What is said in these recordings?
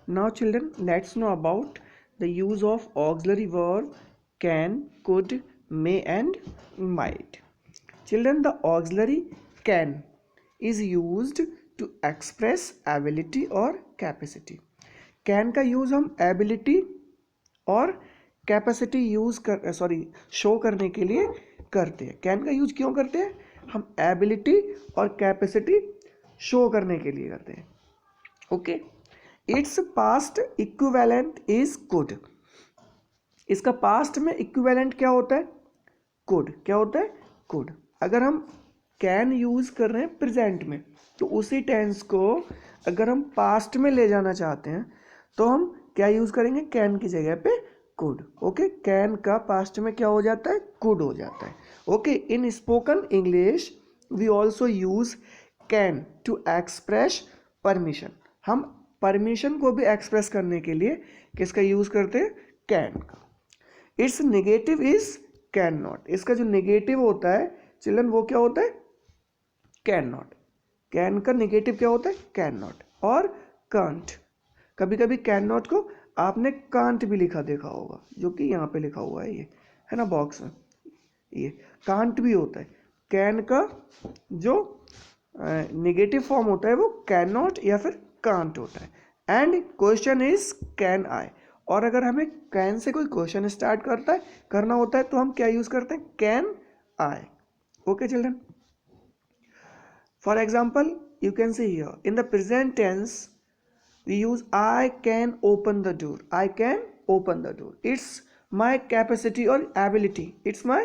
Now children, let's know about the use of auxiliary verb can, could, may and might. Children, the auxiliary can is used to express ability or capacity. Can का use हम ability और capacity use कर show करने के लिए करते हैं. Can का यूज क्यों करते हैं? हम एबिलिटी और कैपेसिटी शो करने के लिए करते हैं. Okay. Its past equivalent is could. इसका पास्ट में इक्विवेलेंट क्या होता है? कुड. क्या होता है? कुड. अगर हम कैन यूज कर रहे हैं प्रेजेंट में, तो उसी टेंस को अगर हम पास्ट में ले जाना चाहते हैं तो हम क्या यूज करेंगे? कैन की जगह पे कुड. ओके. कैन का पास्ट में क्या हो जाता है? कुड हो जाता है. Okay. In spoken English we also use can to express permission. हम परमिशन को भी एक्सप्रेस करने के लिए किसका यूज करते हैं? कैन का. It's negative is can not. इसका जो नेगेटिव होता है चिल्ड्रन वो क्या होता है? Can not. कैन का नेगेटिव क्या होता है? Can not. और कांट. कभी कभी कैन नॉट को आपने कांट भी लिखा देखा होगा, जो कि यहाँ पे लिखा हुआ है, ये है ना बॉक्स में. ये कांट भी होता है. कैन का जो नेगेटिव फॉर्म होता है वो कैन नॉट या फिर कांट होता है. And question is can I. और अगर हमें कैन से कोई क्वेश्चन स्टार्ट करना होता है तो हम क्या यूज करते हैं? Can I. Okay children. For example you can see here in the present tense we use I can open the door. I can open the door. It's my capacity or ability. It's my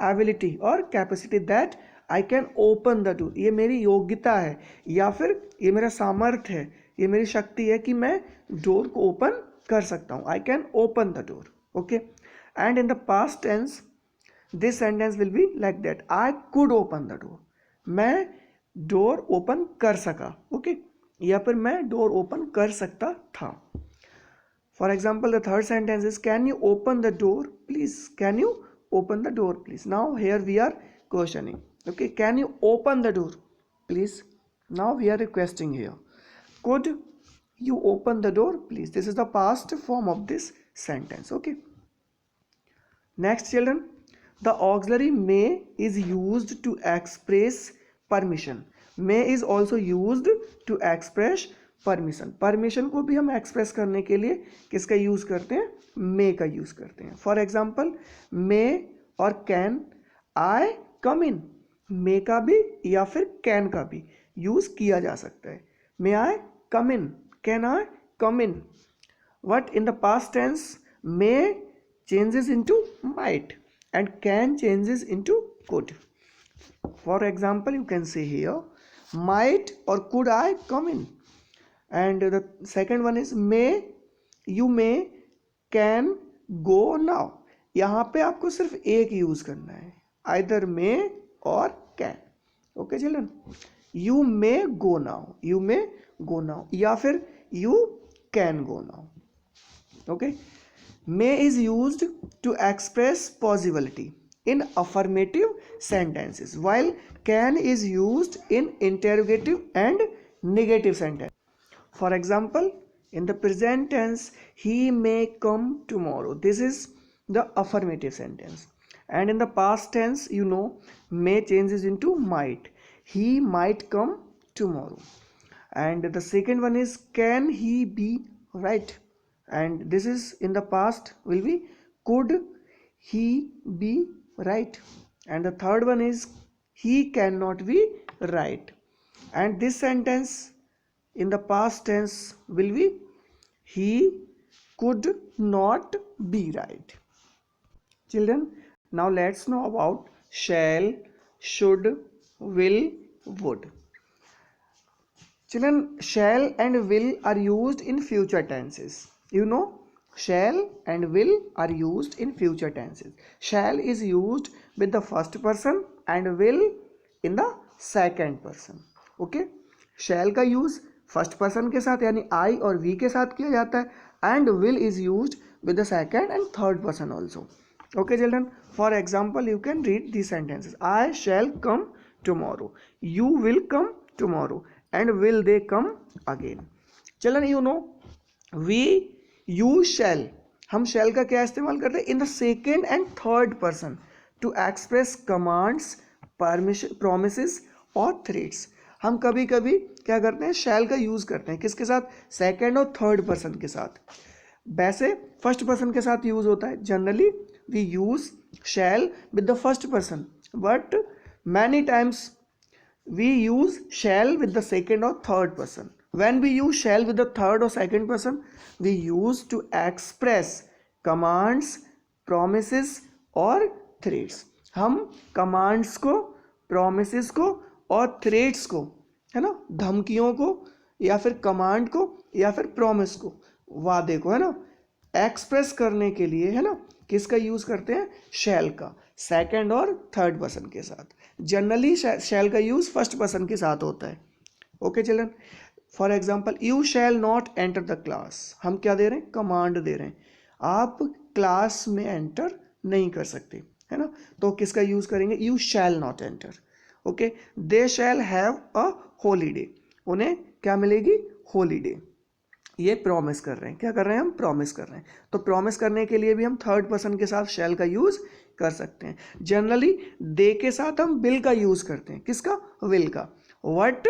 ability or capacity that I can open the door. ये मेरी योग्यता है या फिर ये मेरा सामर्थ्य है, ये मेरी शक्ति है कि मैं डोर को ओपन कर सकता हूँ. I can open the door. Okay. And in the past tense this sentence will be like that. I could open the door. मैं डोर ओपन कर सका. ओके. या फिर मैं डोर ओपन कर सकता था. For example the third sentence is can you open the door please. Can you open the door please. Now here we are questioning. Okay. Can you open the door please. Now we are requesting here. Could you open the door please. This is the past form of this sentence. Okay. Next children, the auxiliary may is used to express permission. May is also used to express permission. Permission को भी हम express करने के लिए किसका use करते हैं? मे का यूज करते हैं. फॉर एग्जाम्पल मे और कैन आई कम इन. मे का भी या फिर कैन का भी यूज किया जा सकता है. May I come in. Can I come in. What in the past tense may changes into might and can changes into could. For example, you can say here might or could I come in. And the second one is may, you may, can, go now. यहाँ पे आपको सिर्फ एक use करना है, either may or can. Okay children. You may go now. You may go now. या फिर you can go now. Okay. May is used to express possibility in affirmative sentences, while can is used in interrogative and negative sentence. For example, in the present tense, he may come tomorrow. This is the affirmative sentence. And in the past tense, you know, may changes into might. He might come tomorrow. And the second one is can he be right. And this is in the past will be could he be right. And the third one is he cannot be right. And this sentence in the past tense will be he could not be right. Children, now let's know about shall, should, will, would. Children, shall and will are used in future tenses. You know, shall and will are used in future tenses. Shall is used with the first person and will in the second person. Okay. Shall का use first person के साथ यानी I और we के साथ किया जाता है, and will is used with the second and third person also. Okay children. For example, you can read these sentences. I shall come tomorrow. You will come tomorrow. And will they come again. Children, you know, we use shall, हम shall का क्या इस्तेमाल करते हैं in the second and third person to express commands, permission, promises और threats. हम कभी कभी क्या करते हैं, शैल का यूज करते हैं किसके साथ, सेकेंड और थर्ड पर्सन के साथ। वैसे फर्स्ट पर्सन के साथ यूज होता है, generally we use shall with the first person, but many times we use shall with the second or third person. When we use shall with the third or second person, we use to express commands, promises और threats. हम commands को, promises को और threats को, है ना, धमकियों को या फिर command को या फिर promise को, वादे को, है ना, एक्सप्रेस करने के लिए, है ना, किसका यूज करते हैं, शैल का, सेकंड और थर्ड पर्सन के साथ। जनरली शैल का यूज फर्स्ट पर्सन के साथ होता है। Okay children, for example you shall not enter the class, हम क्या दे रहे हैं, कमांड दे रहे हैं, आप क्लास में एंटर नहीं कर सकते, है ना, तो किसका यूज करेंगे, you shall not enter. Okay, they shall have a holiday, उन्हें क्या मिलेगी, हॉलीडे। ये प्रॉमिस कर रहे हैं, क्या कर रहे हैं, हम प्रॉमिस कर रहे हैं। तो प्रॉमिस करने के लिए भी हम थर्ड पर्सन के साथ शैल का यूज कर सकते हैं। जनरली दे के साथ हम विल का यूज करते हैं, किसका, विल का। वट,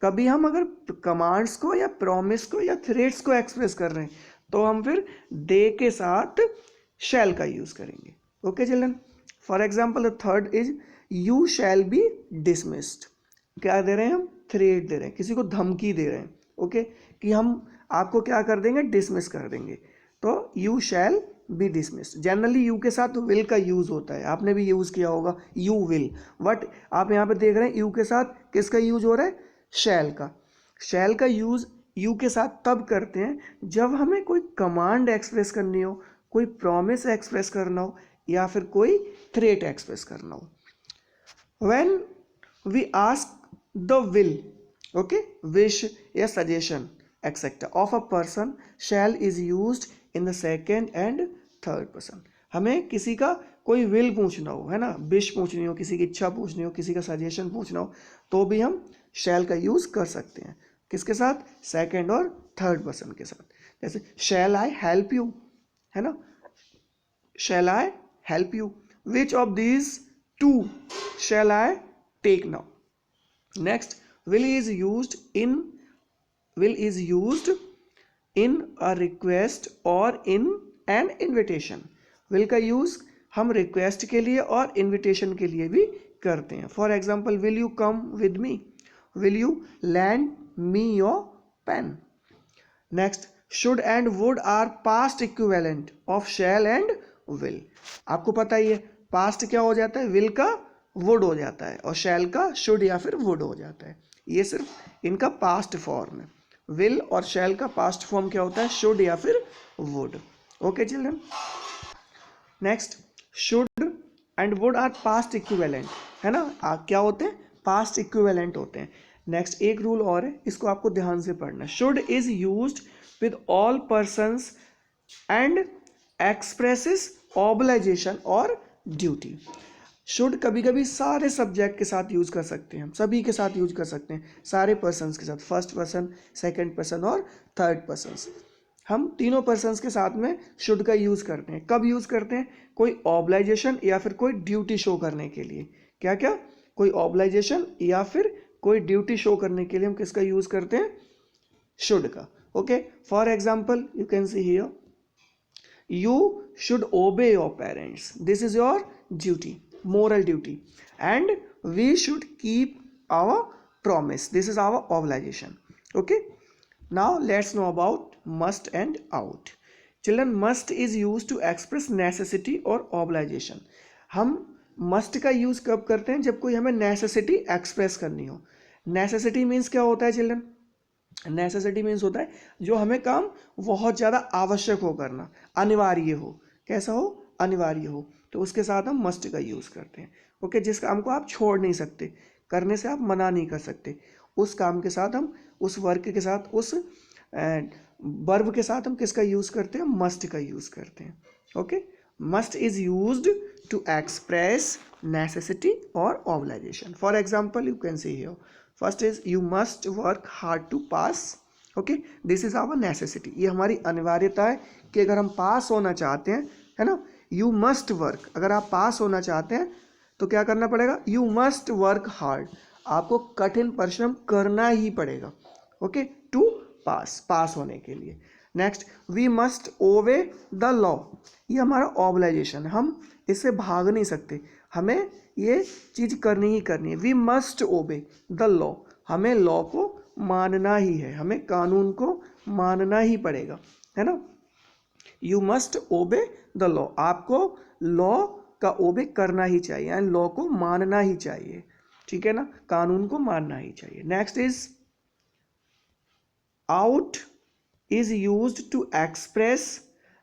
कभी हम अगर कमांड्स को या प्रॉमिस को या थ्रेट्स को एक्सप्रेस कर रहे हैं तो हम फिर दे के साथ शैल का यूज करेंगे। Okay children, for example the third is you shall be dismissed, क्या दे रहे हैं हम, थ्रेट दे रहे हैं, किसी को धमकी दे रहे हैं, ओके, कि हम आपको क्या कर देंगे, डिसमिस कर देंगे। तो you shall be dismissed, generally you के साथ विल का यूज होता है, आपने भी यूज किया होगा यू विल, बट आप यहाँ पे देख रहे हैं यू के साथ किसका यूज हो रहा है, शैल का। शैल का यूज यू के साथ तब करते हैं जब हमें कोई कमांड एक्सप्रेस करनी हो, कोई प्रॉमिस एक्सप्रेस करना हो या फिर कोई थ्रेट एक्सप्रेस करना हो। When we ask the will, okay, wish या suggestion etcetera of a person, shall is used in the second and third person. हमें किसी का कोई विल पूछना हो, है ना, विश पूछनी हो, किसी की इच्छा पूछनी हो, किसी का सजेशन पूछना हो, तो भी हम शैल का यूज कर सकते हैं, किसके साथ, सेकेंड और थर्ड पर्सन के साथ। जैसे शैल आई हेल्प यू, है ना, shall I help you, which of these two shall I take now. Next, will is used in a request or in an invitation. will का यूज हम request के लिए और इनविटेशन के लिए भी करते हैं। For example, will you come with me, will you lend me your pen. Next, should and would are past equivalent of shall and will. आपको पता ही है पास्ट क्या हो जाता है, विल का वुड हो जाता है और शैल का शुड या फिर वुड हो जाता है। ये सिर्फ इनका पास्ट फॉर्म है। विल और शैल का पास्ट फॉर्म क्या होता है, शुड या फिर would. Okay children, next, should and would are past equivalent, है ना, क्या होते हैं, पास्ट इक्विवेलेंट होते हैं। नेक्स्ट, एक रूल और है, इसको आपको ध्यान से पढ़ना। Should is used with all persons and expresses obligation और ड्यूटी। शुड कभी कभी सारे सब्जेक्ट के साथ यूज कर सकते हैं, हम सभी के साथ यूज कर सकते हैं, सारे पर्सन्स के साथ, फर्स्ट पर्सन, सेकंड पर्सन और थर्ड पर्सन्स। हम तीनों पर्सन्स के साथ में शुड का यूज करते हैं। कब यूज करते हैं, कोई ऑब्लाइजेशन या फिर कोई ड्यूटी शो करने के लिए। क्या क्या, कोई ऑब्लाइजेशन या फिर कोई ड्यूटी शो करने के लिए हम किसका यूज करते हैं, शुड का। Okay, for example you can see here, you should obey your parents, this is your duty, moral duty, and we should keep our promise, this is our obligation. Okay, now let's know about must and out. Children, must is used to express necessity or obligation. हम must का use कब करते हैं, जब कोई हमें necessity express करनी हो। necessity means क्या होता है चिल्ड्रन, नेसेसिटी मीन्स होता है जो हमें काम बहुत ज़्यादा आवश्यक हो करना, अनिवार्य हो। कैसा हो, अनिवार्य हो, तो उसके साथ हम मस्ट का यूज़ करते हैं। ओके, जिस काम को आप छोड़ नहीं सकते, करने से आप मना नहीं कर सकते, उस काम के साथ हम, उस वर्क के साथ, उस वर्ब के साथ हम किसका यूज़ करते हैं, मस्ट का यूज़ करते हैं। Okay, must is used to express necessity और obligation. For example you can see here, first is you must work hard to pass okay, this is our necessity, ये हमारी अनिवार्यता है कि अगर हम पास होना चाहते हैं, है ना, यू मस्ट वर्क, अगर आप पास होना चाहते हैं तो क्या करना पड़ेगा, यू मस्ट वर्क हार्ड, आपको कठिन परिश्रम करना ही पड़ेगा, ओके, टू पास होने के लिए। Next, we must obey the law, ये हमारा ऑब्लाइजेशन है, हम इससे भाग नहीं सकते, हमें ये चीज करनी ही करनी है। We must obey the law, हमें लॉ को मानना ही है, हमें कानून को मानना ही पड़ेगा, है ना। You must obey the law, आपको लॉ का ओबे करना ही चाहिए एंड लॉ को मानना ही चाहिए, ठीक है ना, कानून को मानना ही चाहिए। Next is out is used to express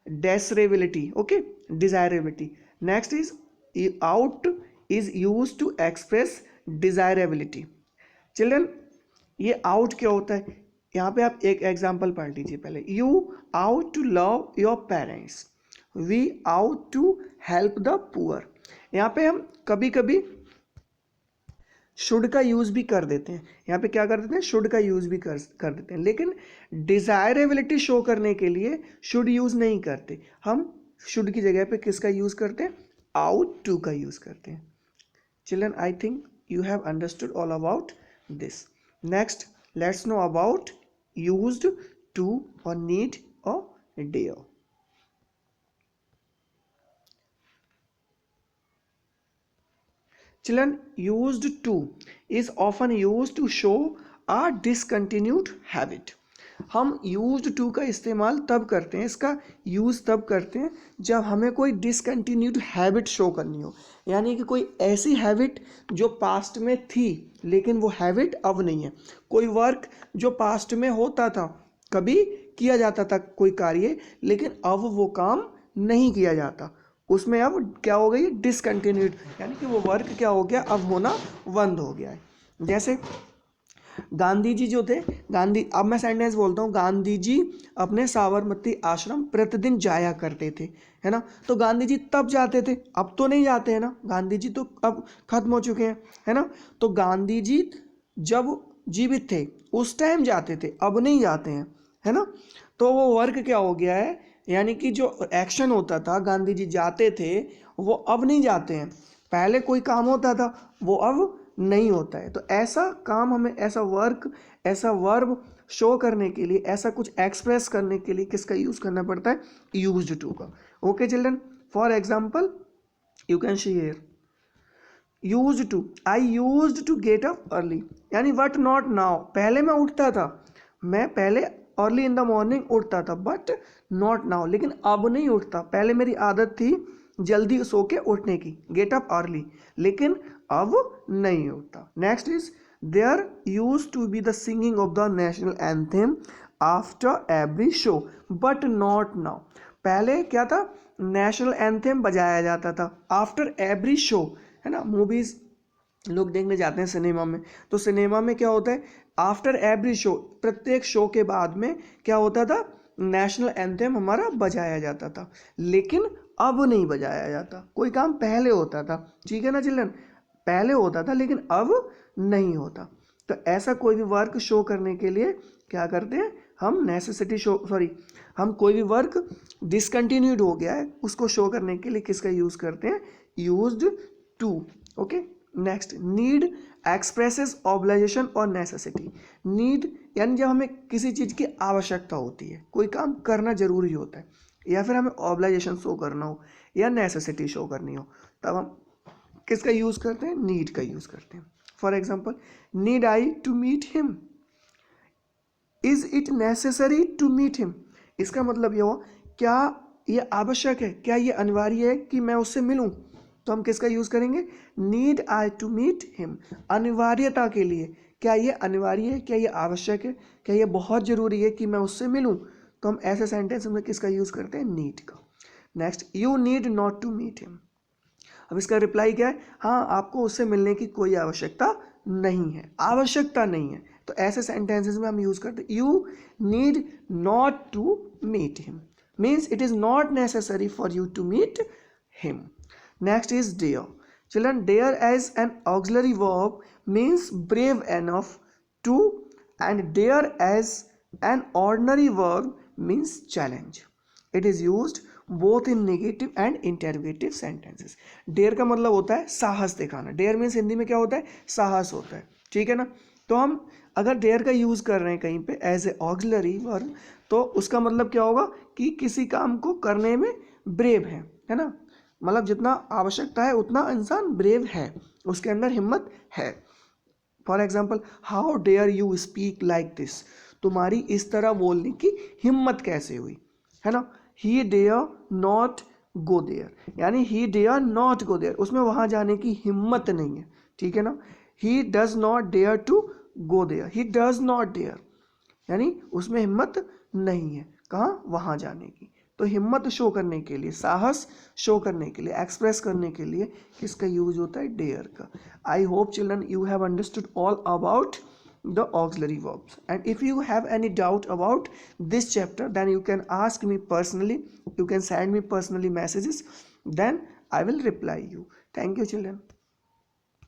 desirability, okay, desirability. Next is out is used to express desirability. Children, ये आउट क्या होता है, यहाँ पे आप एक एग्जाम्पल पढ़ लीजिए पहले। You ought to love your parents, we ought to help the poor. यहाँ पे हम कभी कभी शुड का यूज भी कर देते हैं, यहाँ पे क्या कर देते हैं, शुड का यूज भी कर देते हैं, लेकिन डिजायरेबिलिटी शो करने के लिए शुड यूज नहीं करते, हम शुड की जगह पे किसका यूज करते हैं, आउट टू का यूज करते हैं। Children, I think you have understood all about this. Next, let's know about used to और नीड और dare. Children, used to is often used to show a discontinued habit. हम used to का इस्तेमाल तब करते हैं, इसका यूज़ तब करते हैं जब हमें कोई डिसकंटिन्यूड हैबिट शो करनी हो, यानी कि कोई ऐसी हैबिट जो पास्ट में थी लेकिन वो हैबिट अब नहीं है, कोई वर्क जो पास्ट में होता था, कभी किया जाता था कोई कार्य, लेकिन अब वो काम नहीं किया जाता, उसमें अब क्या हो गई, डिसकंटिन्यूड, यानी कि वो वर्क क्या हो गया, अब होना बंद हो गया है। जैसे गांधी जी जो थे, अब मैं सेंटेंस बोलता हूँ, गांधी जी अपने साबरमती आश्रम प्रतिदिन जाया करते थे, है ना, तो गांधी जी तब जाते थे, अब तो नहीं जाते हैं ना, गांधी जी तो अब खत्म हो चुके हैं, है ना, तो गांधी जी जब जीवित थे उस टाइम जाते थे, अब नहीं जाते हैं, है ना, तो वो वर्क क्या हो गया है, यानी कि जो एक्शन होता था, गांधी जी जाते थे, वो अब नहीं जाते हैं, पहले कोई काम होता था वो अब नहीं होता है। तो ऐसा काम हमें, ऐसा वर्क, ऐसा वर्ब शो करने के लिए, ऐसा कुछ एक्सप्रेस करने के लिए किसका यूज करना पड़ता है, यूज्ड टू का। Okay children, for example you can see here used to, I used to get up early, यानी व्हाट नॉट नाउ, पहले मैं उठता था, मैं पहले अर्ली इन द मॉर्निंग उठता था, बट नॉट नाउ, लेकिन अब नहीं उठता, पहले मेरी आदत थी जल्दी सो के उठने की, गेट अप अर्ली, लेकिन अब नहीं उठता। Next is there use to be the singing of the national anthem after every show, but not now, पहले क्या था, नेशनल एंथम बजाया जाता था आफ्टर एवरी शो, है ना, मूवीज लोग देखने जाते हैं सिनेमा में, तो सिनेमा में क्या होता है, आफ्टर एवरी शो, प्रत्येक शो के बाद में क्या होता था, नेशनल एंथम हमारा बजाया जाता था, लेकिन अब नहीं बजाया जाता, कोई काम पहले होता था, ठीक है ना चिल्ड्रन, पहले होता था लेकिन अब नहीं होता। तो ऐसा कोई भी वर्क शो करने के लिए क्या करते हैं हम, नेसेसिटी शो, सॉरी, हम कोई भी वर्क डिसकंटिन्यूड हो गया है उसको शो करने के लिए किसका यूज करते हैं, used to. Okay, next, need expresses obligation और नेसेसिटी। नीड यानी जब हमें किसी चीज़ की आवश्यकता होती है, कोई काम करना जरूरी होता है, या फिर हमें ऑब्लाइजेशन शो करना हो या नेसेसिटी शो करनी हो, तब हम किसका यूज़ करते हैं, नीड का यूज़ करते हैं। For example, need I to meet him, is it necessary to meet him, इसका मतलब ये हो, क्या ये आवश्यक है, क्या ये अनिवार्य है कि मैं उससे मिलूं, तो हम किसका यूज करेंगे, need I to meet him, अनिवार्यता के लिए, क्या ये अनिवार्य है, क्या ये आवश्यक है, क्या ये बहुत जरूरी है कि मैं उससे मिलूं, तो हम ऐसे सेंटेंस में किसका यूज करते हैं, नीड का। Next, you need not to meet him, अब इसका रिप्लाई क्या है, हाँ आपको उससे मिलने की कोई आवश्यकता नहीं है, आवश्यकता नहीं है, तो ऐसे सेंटेंसेस में हम यूज करते हैं, you need not to meet him, means it is not necessary for you to meet him. Next is dare. Children, dare as an auxiliary verb means brave enough to, and dare as An ordinary verb means challenge. It is used both in negative and interrogative sentences. Dare का मतलब होता है साहस दिखाना. Dare means Hindi में क्या होता है, साहस होता है. ठीक है ना. तो हम अगर डेयर का यूज कर रहे हैं कहीं पे एज ए ऑक्सिलरी वर्ब, तो उसका मतलब क्या होगा कि किसी काम को करने में ब्रेव है ना. मतलब जितना आवश्यकता है उतना इंसान ब्रेव है, उसके अंदर हिम्मत है. For example, how dare you speak like this. तुम्हारी इस तरह बोलने की हिम्मत कैसे हुई, है ना. He dare not go there, यानी he dare not go there, उसमें वहां जाने की हिम्मत नहीं है. ठीक है ना. He does not dare to go there, he does not dare, यानी उसमें हिम्मत नहीं है कहाँ, वहां जाने की. तो हिम्मत शो करने के लिए, साहस शो करने के लिए, एक्सप्रेस करने के लिए किसका यूज होता है, डेयर का. I hope children you have understood all about the auxiliary verbs, and if you have any doubt about this chapter, then you can ask me personally, you can send me personally messages, then I will reply you. Thank you children.